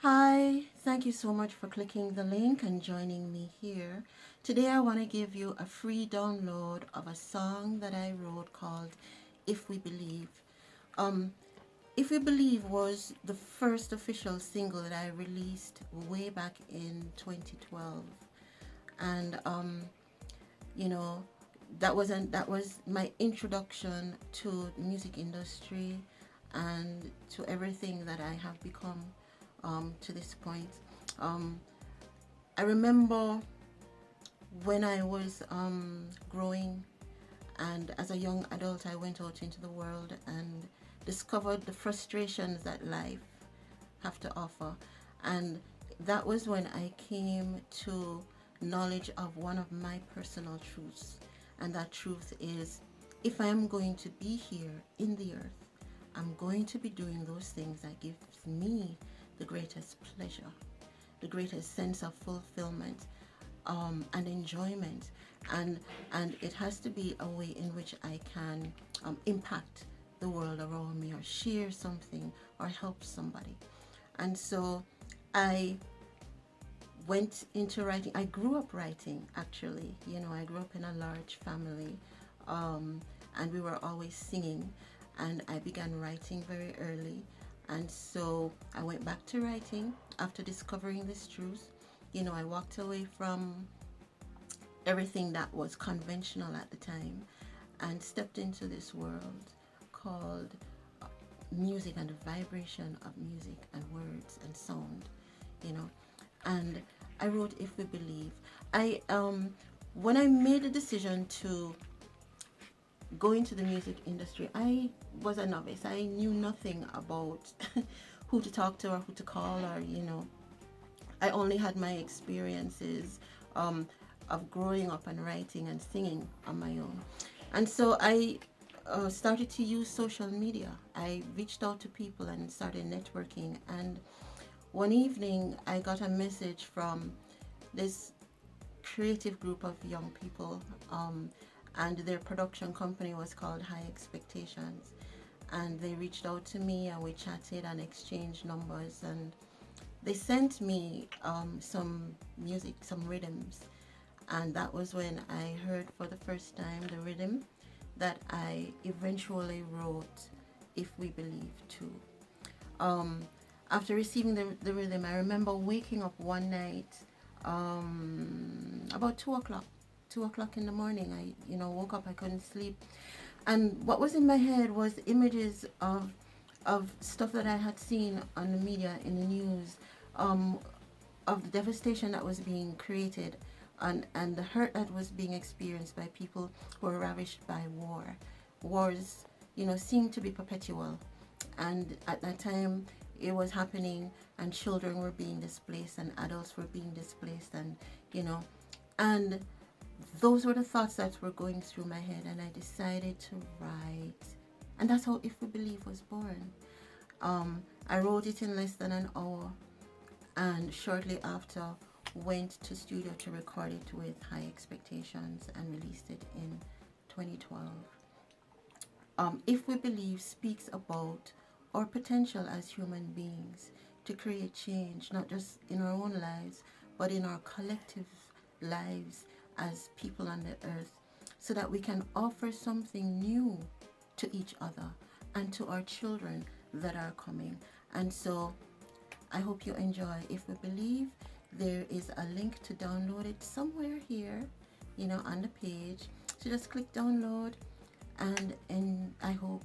Hi, thank you so much for clicking the link and joining me here. Today I want to give you a free download of a song that I wrote called If We Believe. Um, if We Believe was the first official single that I released way back in 2012. And you know, that was my introduction to the music industry and to everything that I have become to this point. Um, I remember when I was growing, and as a young adult, I went out into the world and discovered the frustrations that life have to offer. And that was when I came to knowledge of one of my personal truths. And that truth is, if I am going to be here in the earth, I'm going to be doing those things that gives me the greatest pleasure, the greatest sense of fulfillment, and enjoyment, and it has to be a way in which I can impact the world around me, or share something, or help somebody. And so I went into writing. I grew up writing, actually. I grew up in a large family, and we were always singing, and I began writing very early. And so I went back to writing after discovering this truth. I walked away from everything that was conventional at the time and stepped into this world called music, and the vibration of music and words and sound, you know. And I wrote If We Believe. I When I made the decision to go into the music industry, I was a novice. I knew nothing about who to talk to or who to call, or I only had my experiences of growing up and writing and singing on my own. And so I started to use social media. I reached out to people and started networking. And one evening, I got a message from this creative group of young people, and their production company was called High Expectations. And they reached out to me, and we chatted and exchanged numbers, and they sent me some music, some rhythms. And that was when I heard for the first time the rhythm that I eventually wrote If We Believe too. Um, After receiving the rhythm, I remember waking up one night about 2 o'clock. 2 o'clock in the morning, I woke up. I couldn't sleep, and what was in my head was images of stuff that I had seen on the media, in the news, um, of the devastation that was being created, and the hurt that was being experienced by people who were ravished by war. Wars, seem to be perpetual, and at that time it was happening, and children were being displaced, and adults were being displaced, and you know and those were the thoughts that were going through my head, and I decided to write. And that's how If We Believe was born. I wrote it in less than an hour, and shortly after went to studio to record it with High Expectations and released it in 2012. If We Believe speaks about our potential as human beings to create change, not just in our own lives, but in our collective lives as people on the earth, so that we can offer something new to each other and to our children that are coming. And so I hope you enjoy If We Believe. There is a link to download it somewhere here, on the page. So just click download, and I hope